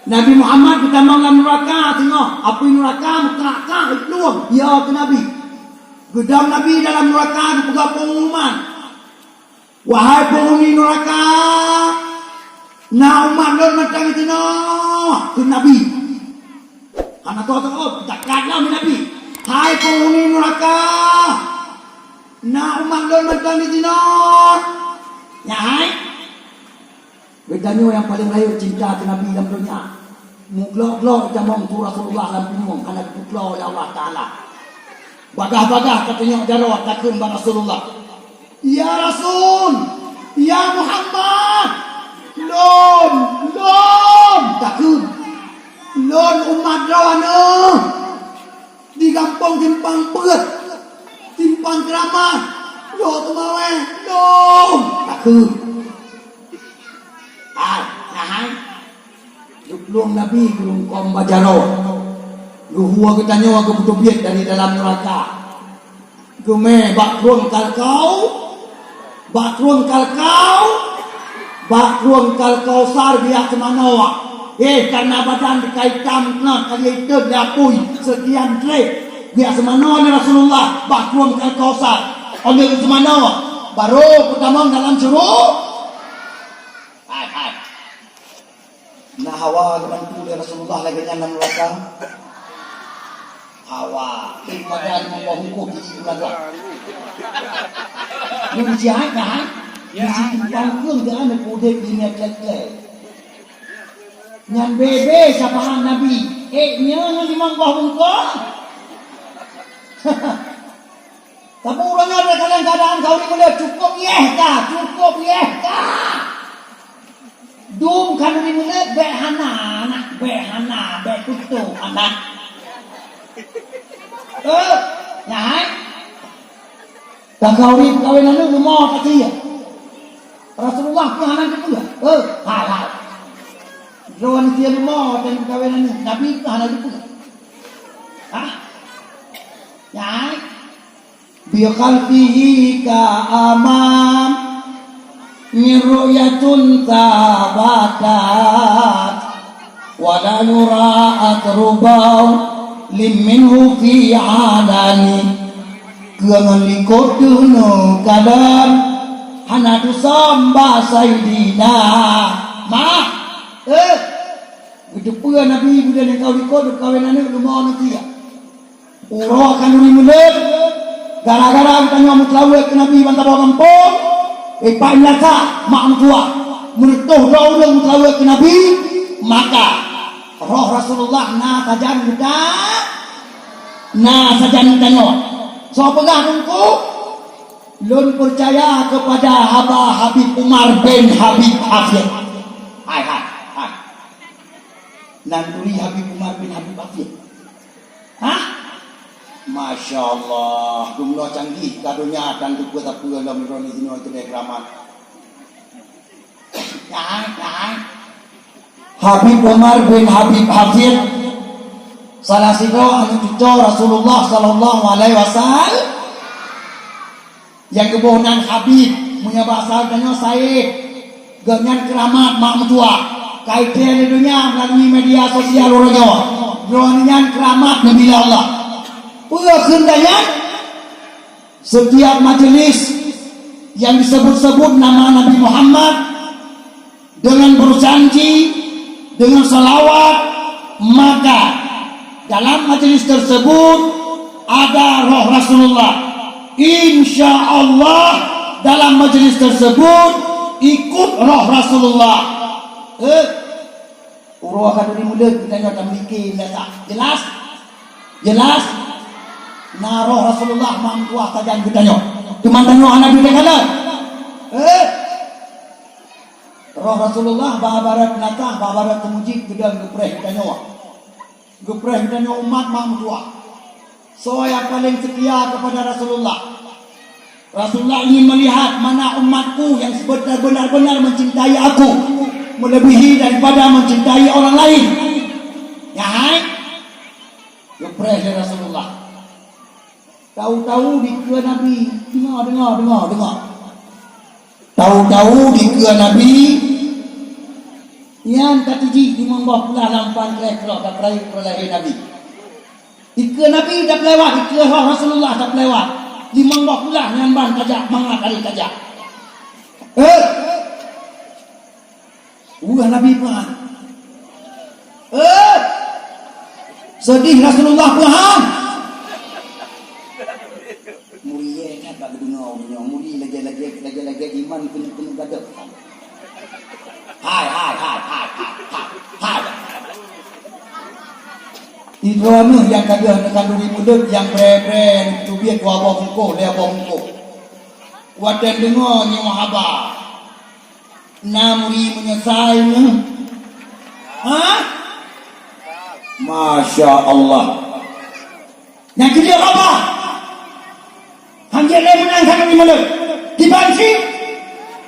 Nabi Muhammad kita mau dalam neraka, tengok api neraka muka luang. Ya ke Nabi. Gedam Nabi dalam neraka dipegang pengumuman. Wahai penghuni neraka, na umat lor macam itu ke Nabi. Karena tahu tak kena Nabi. Hai penghuni neraka, na umat lor macam itu ya hai. Bedanya yang paling lahir cinta ke Nabi dalam dunia. Muglok-glok jamong tu Rasulullah dalam bingung anak muglok oleh Allah Ta'ala. Bagah-bagah katanya jarah takun bang Rasulullah. Ya Rasul, ya Muhammad, lon takun, lon umat rawana di kampung timpang peut, timpang keramat, lo tumawe, lon takun. Luang Nabi belum kom bajaro. Luhua kita nyawa ke betubiat dari dalam neraka. Gume bakruang kalkau, bakruang sar biak semanawa. Karena badan dikaitan nak kali itu dapui sekian trek biak semanawa ni Rasulullah bakruang kalkau sar. Oleh semanawa baru pertama dalam suruh. Nah Hawa bantu dia Rasulullah lagi dalam neraka. Hawa ibadah membawa hukum di neraka. Ini jahat kan? Di situ panggung dia nak kode dunia kelak. Nyan bebe siapa Nabi? Nya memang bawa hukum. Tapi orangnya ada kadang-kadang kau ni boleh cukup kah? Dum kan ni mula behana betutu anak. Nyai. Tak kawin anu rumah kati ya. Rasulullah pun anak itu ya. Halal. Lawan dia rumah dan kawinan anu Nabi pun anak itu. Nyai. Bi qalbihi ka amam miruyatun tabakat wala yura atrubau liminhu fi alani keangan likut duno kadam hanatu samba sayyidina gedepua Nabi bila ni kau likut kawinan ni rumah nanti ya urah kan ni mulut gara-gara tanya mutlawe ke Nabi bantah bawa kampung Pak Ilaka mak tua meretuh doa ulang mutlawe ke Nabi maka roh Rasulullah sajan tanya so pegah tungku lun percaya kepada haba Habib Umar bin Habib Hafid hai nanturi Habib Umar bin Habib Hafid Masya Allah, jumlah canggih kadonya dan juga tak pula dalam Roni Zino itu diagraman. Habib Umar bin Habib Hafid, salah satu anu cucu Rasulullah Sallallahu Alaihi Wasallam, yang kebohongan Habib punya bahasa tanya saya, dengan keramat mak tua, kaitan dunia melalui media sosial orangnya, dengan keramat Nabi Allah. Pula kendalian setiap majelis yang disebut-sebut nama Nabi Muhammad dengan berjanji dengan salawat maka dalam majelis tersebut ada roh Rasulullah. Insya Allah dalam majelis tersebut ikut roh Rasulullah. Urah kadang mula kita nak mikir jelas. Nah roh Rasulullah mampu tajam bertanya. Cuma tanya anak bila kala. Roh Rasulullah bahabarat natah bahabarat temujik gedang gepreh bertanya. Gepreh bertanya umat mampu. So yang paling setia kepada Rasulullah. Rasulullah ingin melihat mana umatku yang benar-benar mencintai aku melebihi daripada mencintai orang lain. Ya hai. Gepreh dari Rasulullah. Tahu-tahu di kue Nabi, dengar. Tahu-tahu di kue Nabi, Yang katiji di membah pula lampan kelak tak peraih perlahan Nabi. Ika Nabi dah lewat, ika Rasulullah dah lewat. Di membah pula yang ban tajak, mangak kali tajak. Nabi paham. Sedih Rasulullah paham. Mulia kan tak dengar muri lagi iman kena gaduh. Hai. Itu anu yang kata kandungi mulut yang bre-bre tu biar tua bongko dia bongko. Wadan dengar ni wahaba. Namuri menyesal ni. Masya Allah. Yang kedua apa? Hanjir dia menang kandungi mulut. Dibansi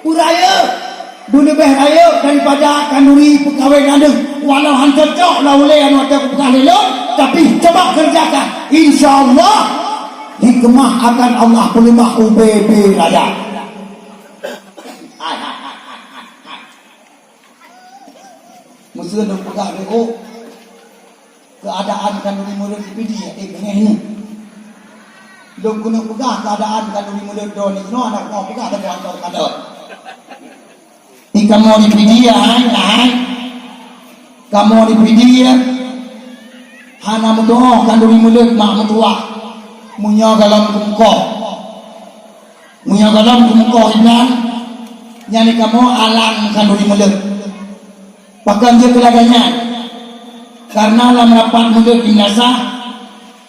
uraya. Dulu lebih raya daripada kanduri pegawai gandeng. Walau hantar cok lah oleh yang ada pegawai lelok. Tapi coba kerjakan. InsyaAllah hikmah akan Allah pelimah UBB raya. Mesti nak pegawai lelok. Keadaan kanduri mulut di PD. Ini. Belum kena pegawai keadaan kanduri mulut ni. No anak mau pegawai ada kantor kantor. Kamu di video kamu di video hana mudoh kandungi mulut mak mutua munya dalam kumkoh iman nyani kamu alang kandungi mulut bahkan dia kelaganya karena dalam rapat mulut binasa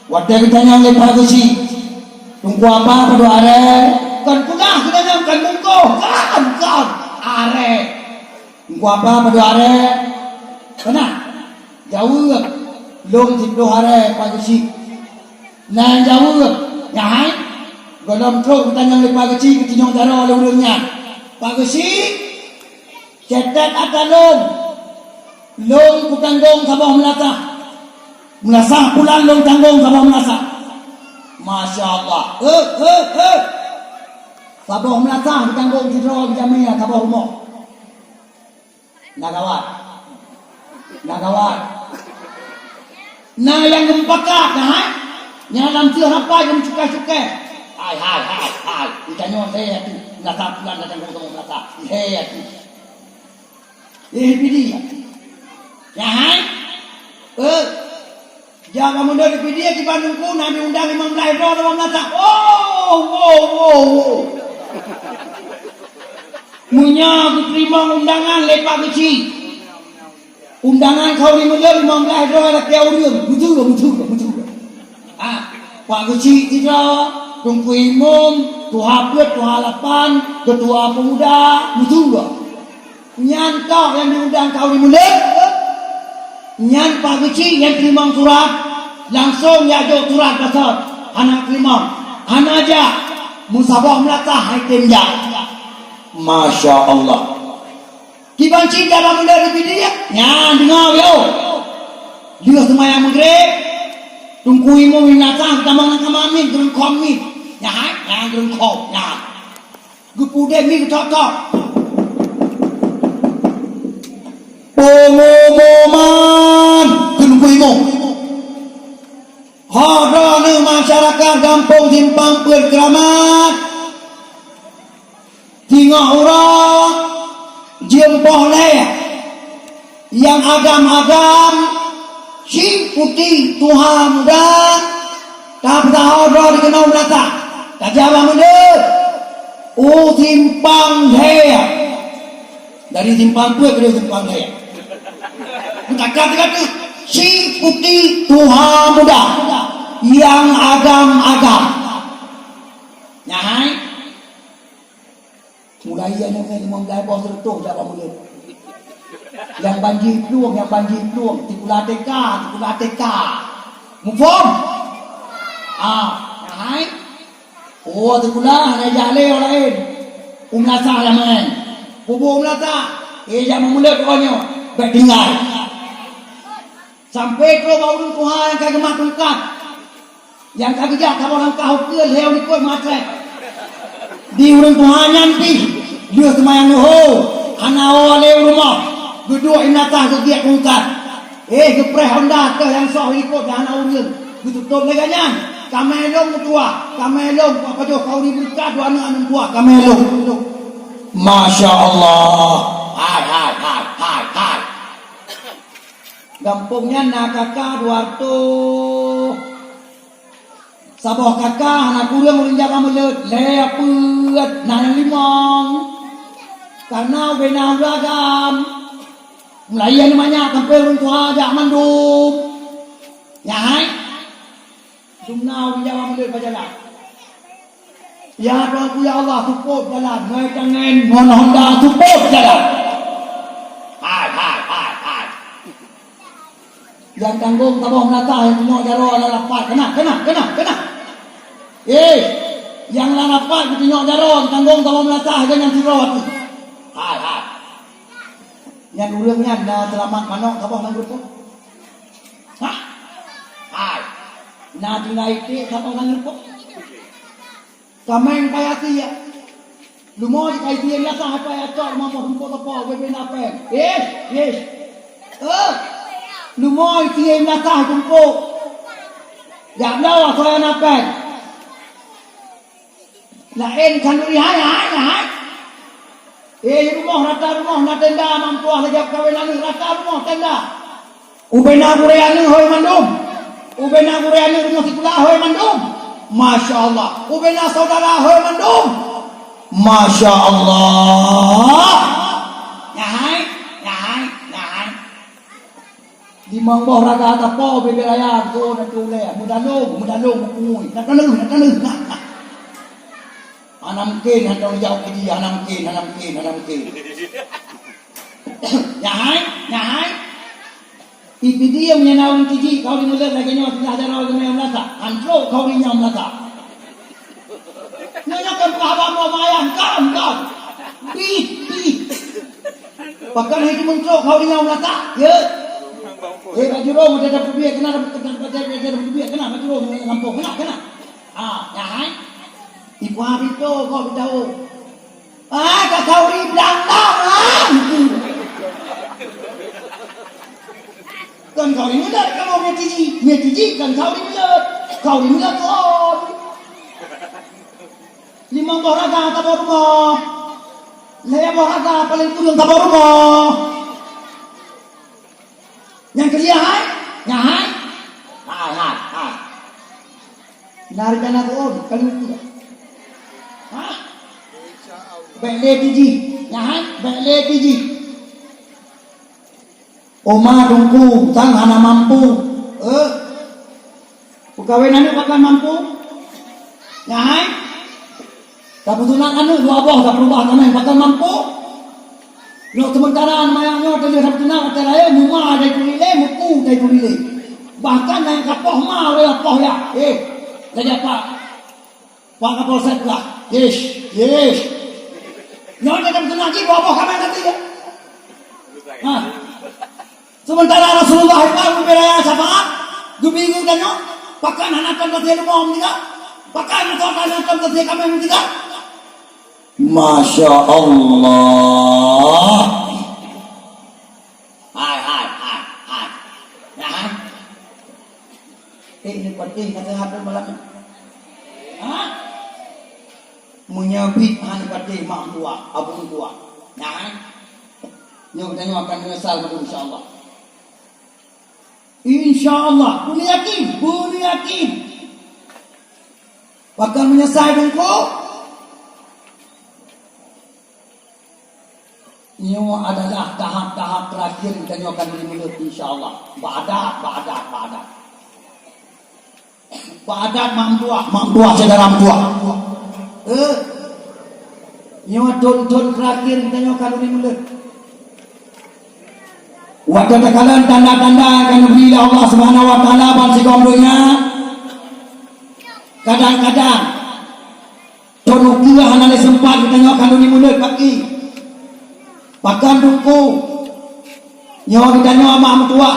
waktu ditanya oleh Pak Gusi tunggu apa pada are kan pegah kita kan mungko kan are gua apa pada are kena jauh lom tido are pagi nah jauh nyai golom tro tanya le pagi ketinjong daro le urangnya pagi cetet ada lom kutanggong sabah melasa pulang lom tanggong sabah melasa Masya Allah sabah melasa kutanggong tidro jamia sabah umur Nagawat. Nah yang gempakat, yang dalam apa yang suka. Hai. Ditanya saya tu, nata pulang datang ngomong nata. Saya tu. Pilih. Ya hai. Jangan mundur di dia di Bandungku, Nabi undang 15 orang nata. Oh. Munya terima undangan lepak kecil. Undangan kau ni mulia 15 orang nak diaurium. Betul. Pak kecil tidak tunggu imam, tuha pet, tuha lapan, ketua pemuda, betul. Nyantak yang diundang kau ni mulia. Nyan pak kecil yang terima surat langsung ya jauh surat pasal anak terima. Anak aja musabah melata hai temja. Masya Allah. Dibanci dalam dari dia. Ya, dengar yo. Dia semayang maghrib. Tunggu imu minatang kamang kamamin gerung komit. Ya, gerung kom. Ya. Gupude mi tok. Pengumuman tunggu imu. Hadane masyarakat kampung Simpang Perkeramat. Tinggal orang jempol yang agam-agam si putih Tuhan muda tak tahu dikenal melata tak jawab muda Simpang Jaya dari Simpang Pue ke Simpang Jaya tak kata si putih Tuhan muda yang agam-agam nyahai mulai yang mengai bos tertung siapa mulut yang banjir pluang tikulah teka mufom hai tikulah na jale lain umlasa laman bubu umlasa jangan mulut pokoknya baik tinggal sampai ke bau Tuhan yang kagak matungkan yang kagak jak kalau orang kau ke leo ni kau matre di urang Tuhan nanti dia semayang ho ana ole rumah Duduk inatah kegiat kungkat. Gepreh Honda ke yang soh ikut dah anak urun. Ditutup leganya. Kamelong tua, kamelong apa jo kau dibuka dua anak tua kamelong. Masya Allah. Hai. Gampungnya nak kakak Duarto. Sabah kakak anak kurang urin jaga melut. Lepet nang limong. Karena benang ragam. Melayan banyak sampai orang tua ajak mandum. Ya hai. Dumnau di Jawa melut berjalan. Ya Tuhanku ya Allah support jalan. Ngai tangan mon Honda support jalan. Hai. Yang tanggung tabung melata yang punya jaro lalapat. Kena. Yang lalapat punya jaro tanggung tabung melata jangan sirot. Hai. Yang urangnya dah selamat manok tabung nang grup. Hai. Na dinaiki tabung nang grup. Kameng payati ya. Lumo di kaitian la sah apa ya tor mamo humpo apa bebe napen. Yes. Lumo tian la sah humpo. Ya lawa saya napen. Lain kanduri hai. Rumah na tenda mampu lagi kawinan rata rumah tenda. Ubena gureani hoy mandum. Ubena gureani rumah sikula hoy mandum. Masya Allah. Ubena saudara hoy mandum. Masya Allah. Nyahai. Di mangboh raga tapo bebe raya go na tule. Mudalong kuy. Nakaneuh. Anamkin handong jauh ke dia anamkin. Nyahai. Ipi dia menyenawin tiji kau dimulut lagi nyawa tidak ada rawat yang melata. Antro kau dinyam melata. Nyanyakan pahabam mayang kau. Pi. Bahkan itu mentro kau dinyam melata. Ya. Baju rong ada berbiak kena baju rong ngampung kena. Nyahai. Ibu hari tu kau beritahu. Kau riblang. Kan kau ini mulut kamu metiji kan kau ini mulut kon. Lima boraga tabor rumah. Laya boraga paling kurang tabor rumah. Yang kerja hai. Narikan aku kalau itu. Bele tiji. Oma dungku tang hana mampu. Pegawai pakai mampu. Nyahai. Kebetulan dua boh tak berubah namanya pakai mampu. Lo sementara mayangnya tadi sabtuna kata raya muma ada kulile muku ada kulile. Bahkan yang kapoh mah oleh kapoh ya. Saja Pak Kapolsek lah. Yes. Nyonya kan kena lagi bawa kami nanti ya. Sementara Rasulullah itu beraya syafaat, bingung kan yo? Pakai anak-anak terjadi mau tidak? Pakai anak-anak terjadi kami tidak? Masya Allah. Hai. Ini penting kesehatan malam. Menyabit hanya pada mak tua, abang tua. Nyok akan menyesal pada insyaAllah. InsyaAllah, punya yakin. Bakal menyesal dengku. Ini adalah tahap-tahap terakhir kita akan mulut insyaAllah. Ba'adat. Ba'adat mak tua, saudara mak tua. Nyawa don terakhir kita akan mulut. Waktu tekalan tanda-tanda akan beri Allah Subhanahu wa taala bangsa kaumnya. Kadang-kadang tonukia hanale sempat kita akan mulut pagi. Bahkan dungku nyawa kita nyawa mak tua.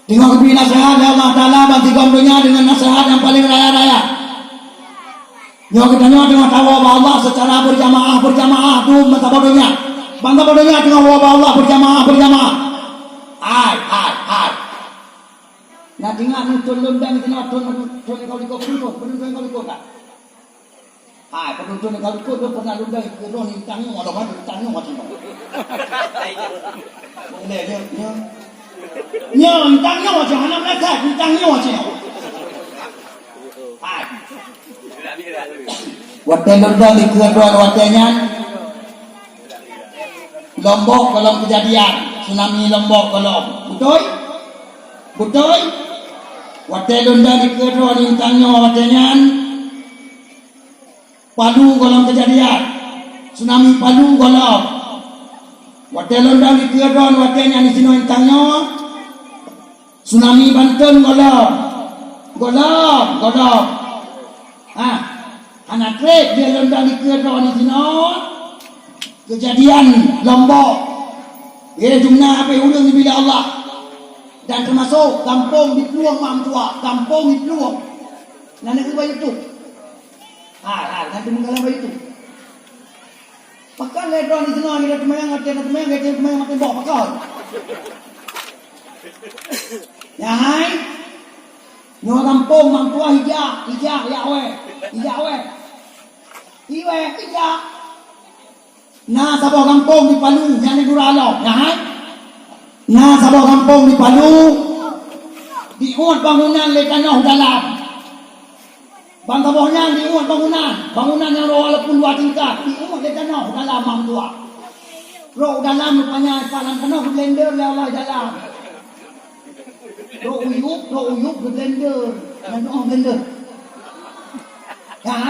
Dengan beri nasihat Allah taala bangsa kaumnya dengan nasihat yang paling raya-raya. Nyawa kita nyawa dengan tawa Allah secara berjamaah tu mata bodohnya. Bangsa bodohnya tengah wabah Allah berjamaah. Hai. Nah tinggal nutun lundang tengah tun kau di kau tak. Hai penonton kau ikut tu pernah lundang ke don tanggung ada mana tanggung macam mana. Boleh dia. Nya tanggung macam mana mereka tanggung macam mana. Hai. Waten lundang di kedua watennya. Lombok kolom kejadian tsunami Lombok kolom betul waten lundang di kedua lintangnya watenyan Palu kolom kejadian tsunami Palu kolom waten lundang di kedua watenyan di sini lintangnya tsunami Banten kolom anak trek dia lundang di kedua di sini kejadian Lombok ia jumlah apa ulung bila Allah dan termasuk kampung di Peluang Mamtua kampung di Peluang nanti bayi itu nanti mengalah bayi itu pakai ledron di sana kita temayang makin bawa pakai ya hai nyawa kampung Mamtua hijak Nah, sebuah kampung di Palu yang di Duralo, ya. Nah, sebuah kampung di Palu diuat bangunan lekanah dalam. Bangsa bohnya diuat bangunan yang walaupun 2 tingkat diuat lekanah dalam Mamtua. Roh dalam rupanya palang penuh blender lewat dalam. Roh uyuk blender, blender. Ya,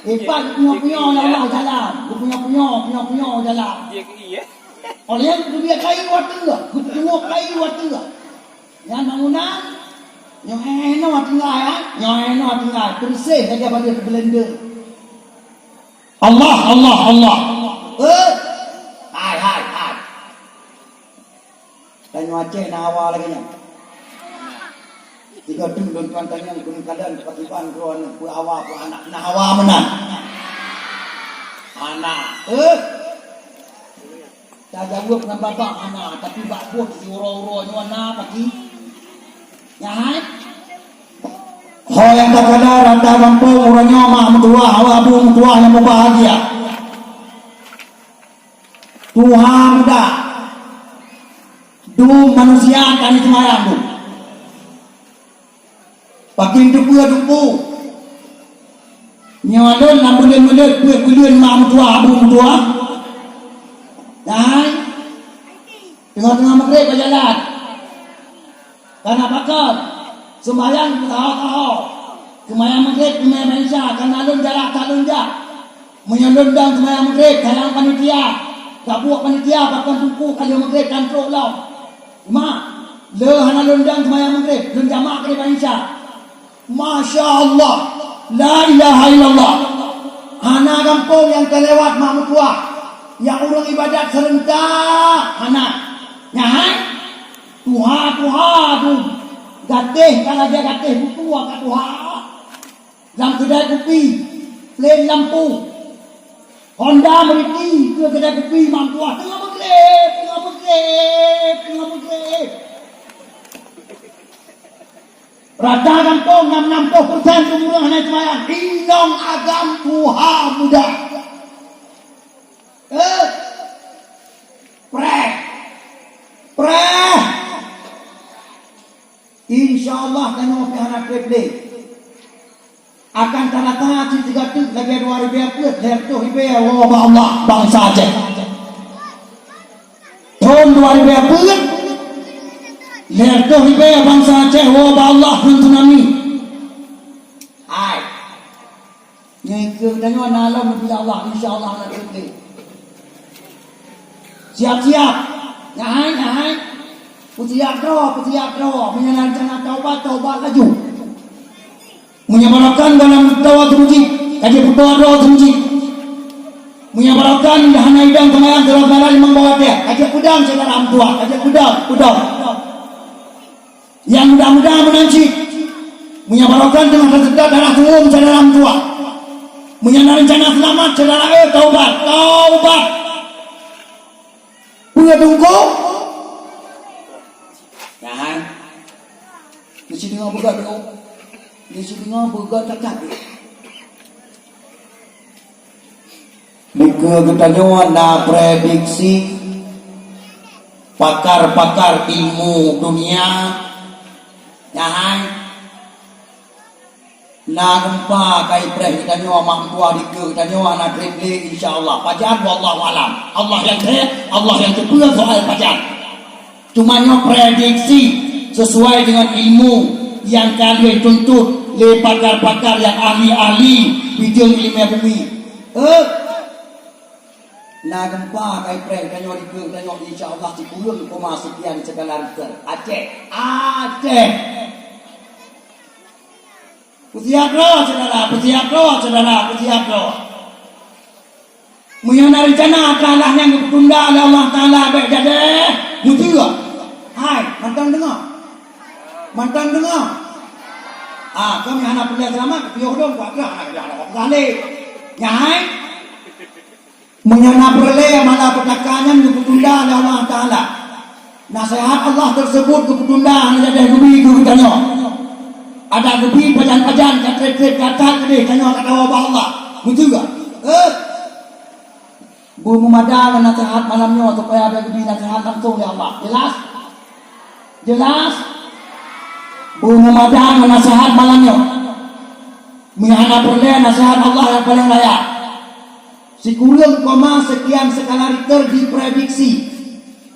Hebat punya Allah dalam. Punya dalam. Dia ke Oleh yang dia kayu waktu lah. Tengok kayu waktu lah. Yang bangunan. Yang enak tinggal. Tersih saja pada blender. Allah. Hai. Dan Aceh nak awal lagi ni. Tiga tu don tuan tanya kun kadan patiban ruan ku awak ku anak nak awak menang. Anak. Tak jawab dengan babak anak tapi bak buat si uro-uro nyona pagi. Ya hai. Ho yang tak ada randa kampung urangnya mak mentua abu mentua yang bahagia. Tuhan muda. Du manusia kan semayang tu. Pakai dupu nyalon lambulan kulit mak tua abu tua dan tengah-tengah maghrib berjalan karena bakar sembahyang tahu sembahyang maghrib sembahyang Isya karena alun jarak talun jak menyelundang sembahyang maghrib dalam panitia gabuak panitia bahkan tuku kali maghrib kontrol law mak le hana lundang sembahyang maghrib lun jamak maghrib Isya. Masya Allah, la ilaha illallah. Anak kampung yang terlewat mak tua, yang urang ibadat serentak, anak, nyahai, tuha tu, gatih kalau dia gatih tua kat tuha, dalam kedai kopi, plain lampu, Honda meriti ke kedai kopi mak tua, tengah maghrib. Rata kampung 60% umur anak semayang indong agam tuha muda. Preh. InsyaAllah tengok anak play. Akan tanda-tanda tiga tu lagi 2,000 lertuh ribu Allah bangsa Aceh. Tahun 2000 lertuh ribu bangsa Aceh Allah dan tsunami. Hai. Yang ke tengok nalam bila Allah insya-Allah nak play. Siap-siap. Nyahai. Siap draw. Menjalankan taubat laju. Menyabarkan dalam doa terpuji, kaji doa terpuji. Menyabarkan dahana idang kemayang dalam balai membawa dia. Kaji kudang saudara amtua, kaji kudang. Yang mudah-mudahan menanci. Menyabarkan dengan tersedak darah umum saudara amtua. Menyana rencana selamat saudara taubat. Pura tunggu. Kan? Di sini ngapa begat tu? Di sini ngapa begat tak? Mereka ketanya nak prediksi pakar-pakar ilmu dunia, jangan nak gempa kai preh ketanya mak tua dike ketanya nak klik insya-Allah. Pajan wallahu alam. Allah yang tepat soal pajan. Cuma nyo prediksi sesuai dengan ilmu yang kalian tuntut le pakar-pakar yang ahli-ahli bidang ilmu bumi. Nah gempa kai preh kanyo dike kanyo insyaallah dikurung koma sekian segala liter. Aceh. Putiak saudara. Muyana rencana kalah yang ditunda oleh Allah Taala baik jadi. Mutu. Hai, mantan dengar. Kami anak punya selamat, piok dong buat anak balik. Nyai. Menyana perle mana pertakangan ditunda oleh Allah Taala. Nasihat Allah tersebut ditunda menjadi gubi tanya. Ada gubi pajan-pajan kata gede tanya kata Allah. Betul tak? Bu memadang nasihat malamnya supaya ada gubi nasihat langsung ya Allah. Jelas? Bu memadang nasihat malamnya. Menyana perle nasihat Allah yang paling layak. Sekurang koma sekian skala Richter diprediksi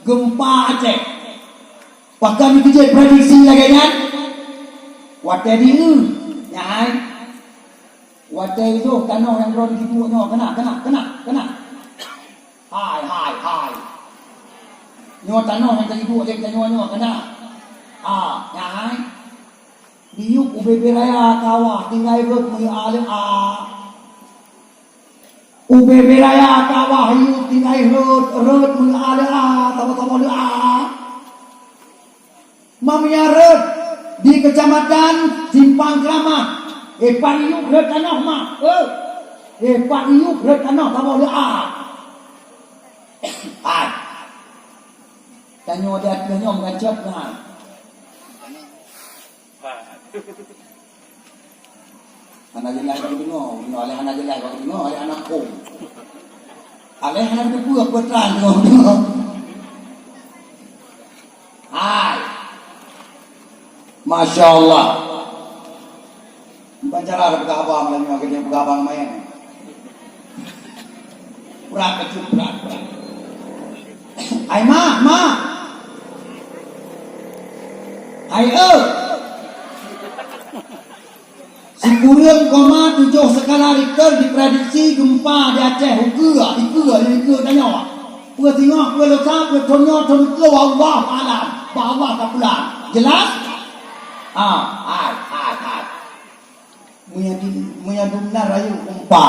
gempa Aceh. Pakai mikir prediksi lagi kan? Wate diu, nyai. Wate itu kano yang ron gitu nyo kena. Hai. Nyo tano yang tadi dua lek nyo kena. Nyai. Diuk UBB raya kawah tinggal rot mu alim UBB raya kawah yu tinggal rot mun ada tahu mamnya rot di kecamatan Simpang Keramat pariuk rot tanah mah pariuk rot tanah tahu tanyo dia tanyo ngajak kan anak jelai kau dengar, oleh anak jelai kau dengar, oleh anak kau, oleh anak kedua petran kau dengar. Hai, Masya Allah. Bukan cara berkabang, malamnya kerja berkabang main. Berat kecil berat. Hai ma. Hai Sekurang koma 7 skala Richter diprediksi gempa di Aceh. Ika tanya. Pua tengok, pua letak, pua tonyo, Allah alam. Allah tak pulang. Jelas? Hai. Munya benar rayu gempa.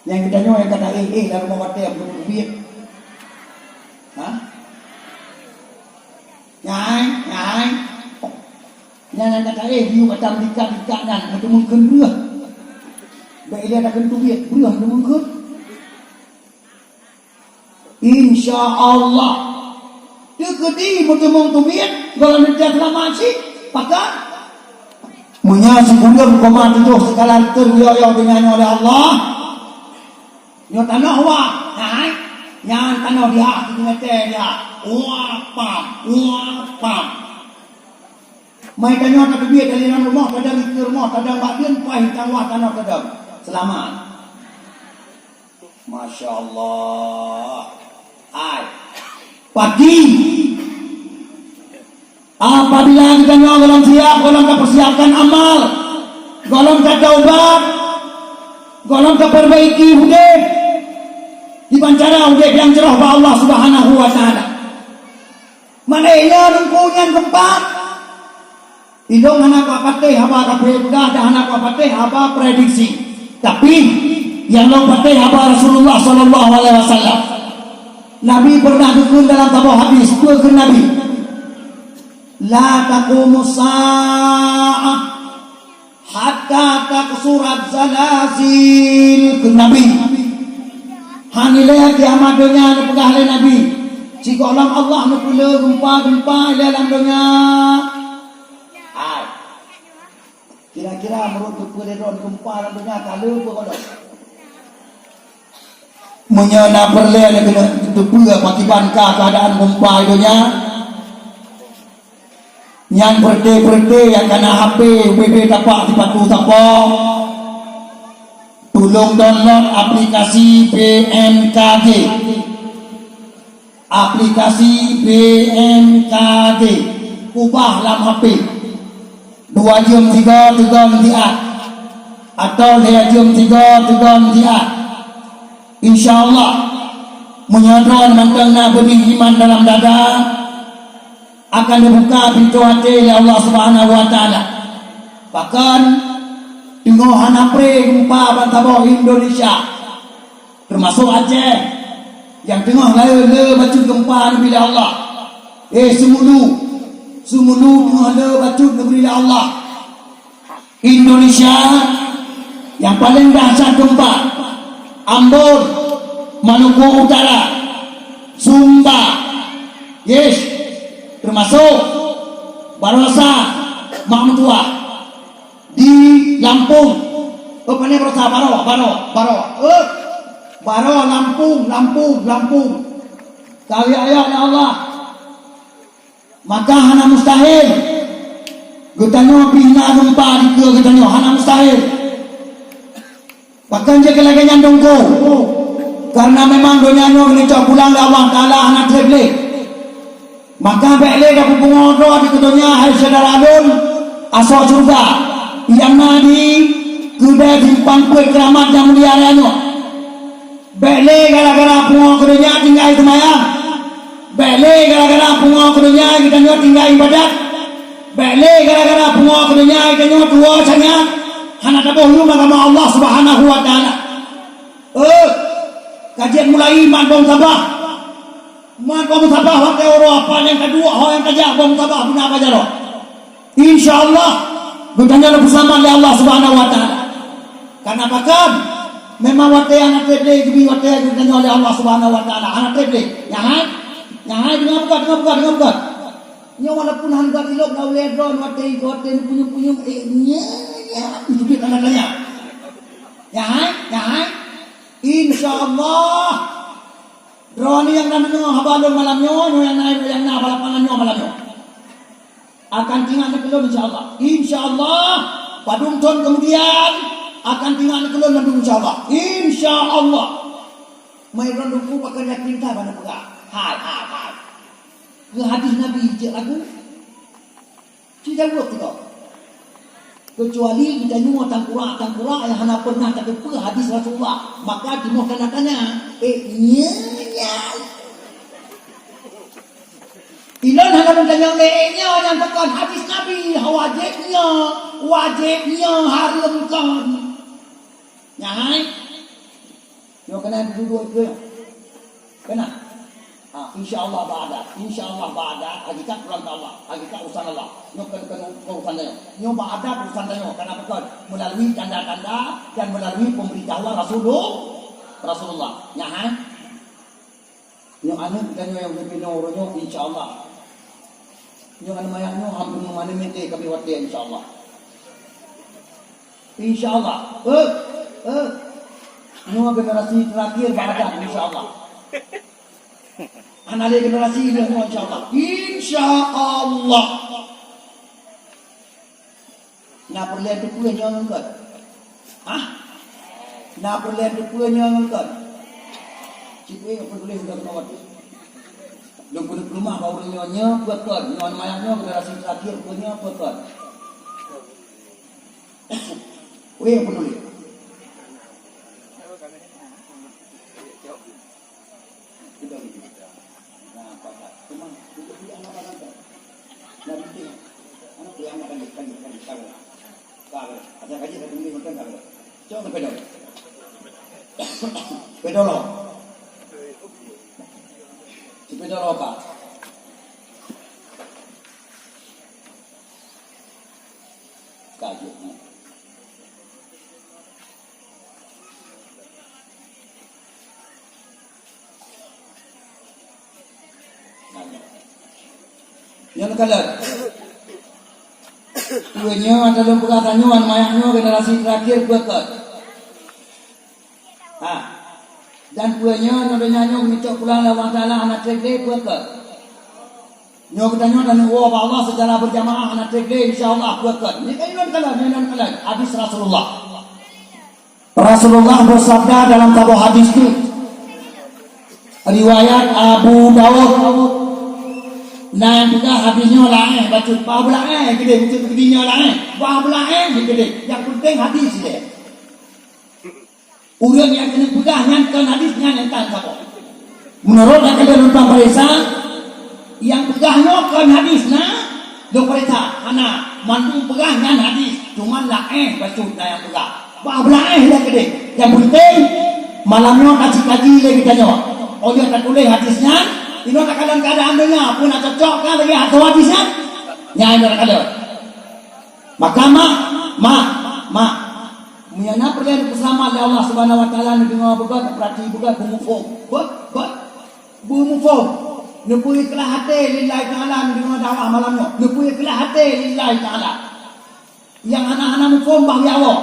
Yang kita nyo yang kata dalam rumah batik belum duit. Nyai. Yang kata view macam dikat-dikatkan macam mungkin beruah. Baik dia ada kentu biar beruah macam mungkin. InsyaAllah. Dia kedi macam mungkin biar kalau nanti selama sih pakai. Munya sebelum koma 7 skala Richter ya dengan oleh Allah. Nyo tanah wah. Yang tanah dia dia. Wapam. Mai tanya tak biar dari rumah kadang ke rumah kadang bagian pai tawah tanah kadang. Selamat. Masya Allah. Hai. Pagi. Apabila kita golong siap, golong persiapkan amal, golong taubat, golong perbaiki hidup. Dipancara hidup yang cerah ba Allah Subhanahu wa taala. Mana ia rungkungan tempat Idong anak pateh haba kafe budak dan anak pateh haba prediksi. Tapi yang long pateh haba Rasulullah sallallahu alaihi wasallam. Nabi pernah dukun dalam sebuah hadis ke Nabi. La taqumus sa'ah hatta taqsurat zalazil ke Nabi. Hanileh kiamat dunia ni pegah oleh Nabi. Jika Allah ni pula gempa-gempa dalam dunia. Hai. Kira-kira menurut kepereron gempa dalam dunia kalau apa kalau? Menyana perle ni kena tepua patibangka keadaan gempa dunia. Yang berde-berde yang kena HP BB tapak dipatu tapak. Tolong download aplikasi BMKG. Aplikasi BMKG. Ubah dalam HP. 2 jam 3 dia. Atau 2 jam 3 dia. InsyaAllah menyadar mandangna benih iman dalam dada akan dibuka pintu hati oleh Allah Subhanahu wa taala. Bahkan tengok hanapre gempa bantabo Indonesia termasuk Aceh yang tengah le baca gempa bila Allah. Semulu tengah le baca bila Allah. Indonesia yang paling dahsyat gempa Ambon, Maluku Utara, Sumba, termasuk Barossa, Mahmutua di Lampung. Apa ni Barossa? Baro, Lampung. Kali ayat Allah. Maka hana mustahil. Getanyo pina gempa di ke getanyo hana mustahil. Bahkan jika lagi nyandung ko, karena memang dunia ni cak pulang lawan kalah anak terbeli. Maka beli dapat pengodo di dunia hai saudara adun asal surga yang nadi kuda timpang kue keramat yang mulia nyo. Beli gara-gara pengodo ke dunia tinggal semayang. Beli gara-gara pengodo ke dunia kita nyo tinggal ibadat. Beli gara-gara pengodo ke dunia kita nyo tua sangat. Hana taboh agama Allah Subhanahu wa taala. Kajian mulai man bong sabah. Man bong sabah waktu Eropa yang kedua yang kerja bong sabah bina apa jaro. Insyaallah bertanya bersama oleh Allah Subhanahu wa taala. Karena bahkan memang waktu yang terjadi di waktu yang bertanya oleh Allah Subhanahu wa taala anak terjadi. Yang dengan bukan. Nya walaupun hangga tilok dah ledron waktu punyung itu kita tanya. Insyaallah drone yang namanya habalun malamnya yang na balapangannya malamnya akan tinggal di kelon insyaallah padung ton kemudian akan tinggal di kelon mandung insyaallah mai randuku pakai yakin ta bana pega hai ke hadis Nabi je lagu tidak buat tu kecuali kita nyuruh tangkura yang hana pernah tak hadis Rasulullah maka dimuhkan katanya nya ilon hana bertanya nya yang tekan hadis Nabi wajibnya haramkan nyai yo kena duduk itu kena insyaallah ba'da hakikat ulang Allah hakikat urusan Allah nyokan urusan dia nyoba ada urusan dia karena betul melalui tanda-tanda dan melalui pemberitahuan Rasulullah nya yang anu dan yang berbino insyaallah yang anu mayaknya hampir mana minta kami wati insyaallah generasi terakhir ba'da insyaallah anak generasi ini insyaallah nak perlihat tu punya jangan angkat nak perlihat tu punya jangan angkat cipu yang boleh sudah kawat belum pun rumah baru nyonya buat kan nyon mayaknya generasi terakhir punya buat kan yang peduli sepeda loka kagetnya Nekalan. Punya dalam perkataannya mayaknya generasi terakhir buatkan. Dan punya nodanya mencok pulang Allah Taala anak terakhir buatkan. Nyo katanya dan Allah secara berjamaah anak terakhir insyaallah buatkan. Ini kan kalan hadis Rasulullah. Rasulullah bersabda dalam sebuah hadis itu riwayat Abu Dawud. Nah, juga hadisnya lain, baca bab lain, gede, baca begininya lain, bab lain, gede. Yang penting hadis dia. Orang yang kena pegang nyankan hadisnya nyankan siapa? Menurut yang kena nonton perisa, yang pegahnya kan hadisnya, do perisa, anak mandu pegang nyan hadis, cuma lain baca yang pegang. Bab lain dia gede. Yang penting malamnya kaji-kaji lagi tanya. Oh dia tak boleh hadisnya. Ini nak keadaan dunia pun nak cocok kan lagi atau hadisnya? Ya ini nak keadaan. Maka mak, menyana perlian bersama Allah Subhanahu Wa Taala ni dengar bukan berarti bukan bumufom, bumufom. Nepui kelah hati lillahi taala ni dengar dakwah malamnya. Nepui kelah hati lillahi taala. Yang anak-anak mufom bagi Allah,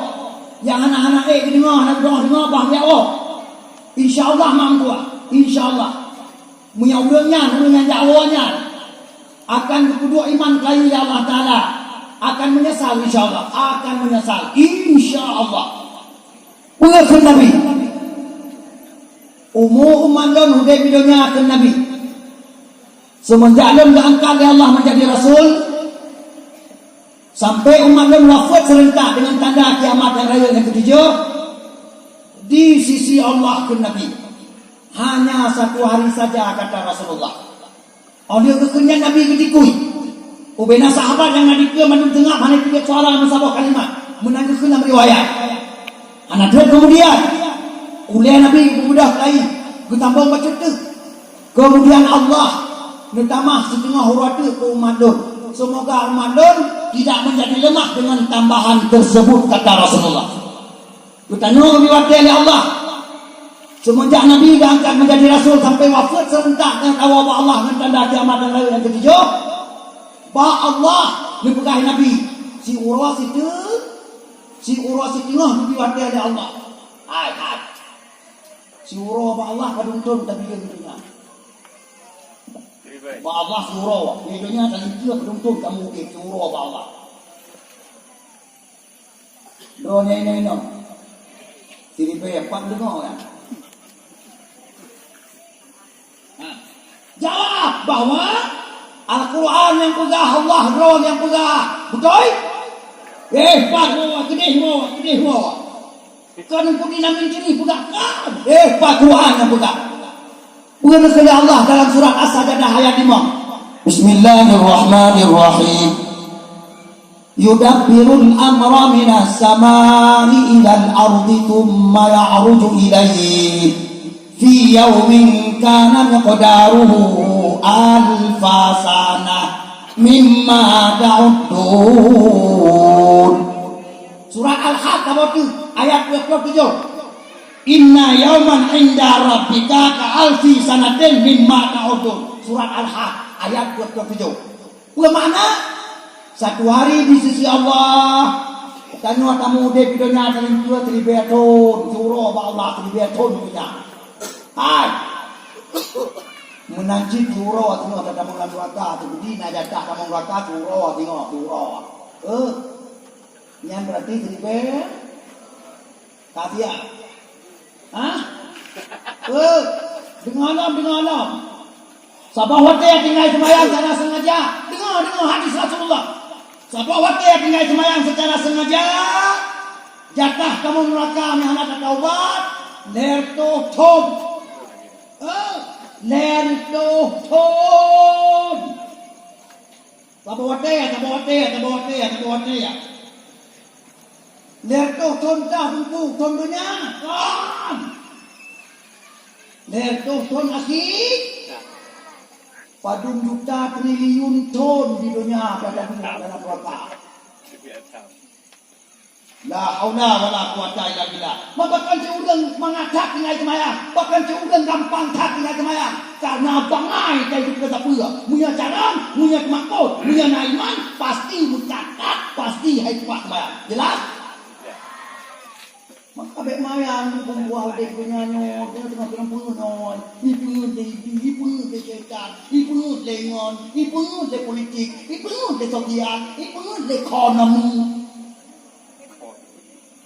yang anak-anak dengar nak dengar bagi Allah. InsyaAllah mampu, insyaAllah. Menyaudarnya, menyanjawanya akan kedua iman kaya ya Allah Ta'ala akan menyesal insyaAllah akan menyesal insyaAllah pengakuan Nabi umur dan hudai bidanya akan Nabi semenjak dia diangkat oleh Allah menjadi Rasul sampai umat dia wafat serentak dengan tanda kiamat yang raya yang ketujuh di sisi Allah ke Nabi. Hanya satu hari saja kata Rasulullah. Dia kekenyan Nabi ketikui. Ubena sahabat yang Nabi ke mandi tengah mana tiga suara mesabah kalimat menanggung dalam riwayat. Anak dia kemudian oleh Nabi mudah lain ketambang baca tu. Kemudian Allah menambah setengah huruf ke umat don. Semoga umat don tidak menjadi lemah dengan tambahan tersebut kata Rasulullah. Bertanya riwayat oleh Allah. Semenjak Nabi diangkat menjadi Rasul sampai wafat serentak dengan awal Allah dengan tanda kiamat dan lain yang ketujuh. Bah Allah dipegang Nabi. Si Urwah itu tengah diwakili oleh Allah. Hai. Si Urwah bah Allah kaduntun tapi dia dunia. Bah Allah si Urwah. Dia dunia dan dia kaduntun kamu ke si Urwah bah Allah. Doanya ini. Sini apa dengar kan? Jawab bahwa Al-Quran yang pegang Allah Rasul yang pegang betul? Pak kedih bawa kan pun namin sini pegang Pak Quran yang pegang bukan sekali Allah dalam surat As-Sajdah ayat 5 Bismillahirrahmanirrahim yudabbirul amra minas samai ilal ardi thumma ya'ruju ilaihi fi yawmin kana miqdaruhu alfa sanah mimma ta'uddun. Surat Al-Haqq ayat 27. Inna yawman 'inda rabbika ka'alfi sanatin mimma ta'uddun. Surat Al-Haqq ayat 27. Bermakna satu hari di sisi Allah. Tanya kamu de videonya saling dua tribeton, surah Allah tribeton punya. Hai. Menanji surah tengok ada kamu raka tu di najatah kamu raka surah tengok surah. Yang berarti tribe kafia. Dengar. Sabah wate yang tinggal semayang secara sengaja. Dengar hadis Rasulullah. Sabah wate yang tinggal semayang secara sengaja. Jatah kamu neraka anak taubat. Lerto tom. Sabah wate ya. Lerto tom dah buku tom dunia. Lerto tom akhir. Padum juta triliun ton di dunia pada dalam berapa? La haula wala quwata illa billah. Bahkan seorang mengacak dengan semayang, bahkan seorang gampang tak dengan semayang. Karena bangai dari itu kata pula. Punya carang, punya kemakut, punya naiman, pasti mencatat, pasti hai kuat semayang. Jelas? Maka baik mayang membuat dek punya nyon, dia tengah pengon, ibu de setan, ibu lengon, ibu de politik, ibu de sosial, ibu de ekonomi.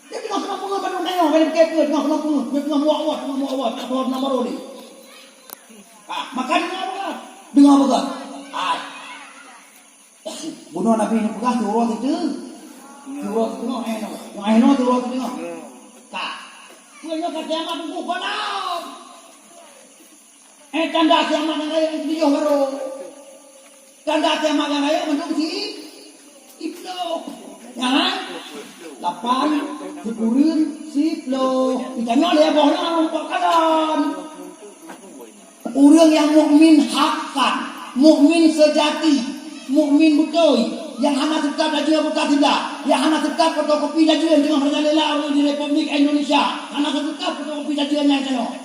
Dia tengah pengon pada nyon, pada kepet tengah pengon, dia tengah muat, tak buat nama rodi. Maka dengar apa? Bunuh Nabi ni pegang turut itu. Turut tengok eno turut tengok. Tak. Punya kiamat tunggu konon. Tanda kiamat yang raya itu jauh baru. Tanda kiamat yang raya mendung si Iblo. Ya kan? 8 dikurun Iblo. Ditanya dia bohnya nampak kanan. Orang yang mukmin hakkan, mukmin sejati, mukmin betul, yang hanya tetap saja bukan tidak, yang hanya tetap fotokopi saja yang tengah berjalan di Republik Indonesia, hanya tetap fotokopi saja yang tengok.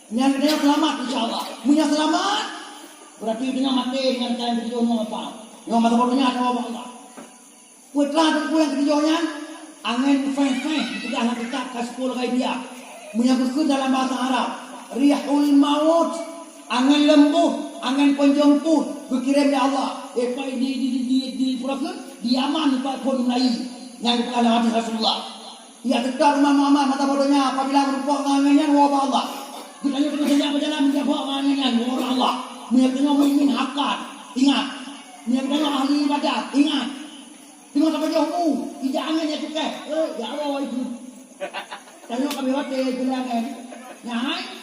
Yang dia selamat insyaAllah. Punya selamat, berarti dengan mati dengan kalian berjuang apa? Yang mata bodohnya ada Allah. Putra dan yang kerjanya, angin feng-feng, kita hanya tetap kasih sekolah kayak dia. Punya kekut dalam bahasa Arab. Rihul maut, angin lembut, angin penjemput, berkirim ya Allah. Di Purakan, di Yaman, Pak Pun Melayu, yang diperkala hadis Rasulullah. Ia tekar rumah Muhammad, mata bodohnya, apabila berupa anginnya, wabah Allah. Kita tengah sejak berjalan, menjabak anginnya, wabah Allah. Mereka tengah memimpin hakkat, ingat. Mereka tengah ahli ibadat, ingat. Tengah sampai jauh, tidak anginnya cukai. Ya Allah, itu. Tengok kami wakil, bilangin. Nyai.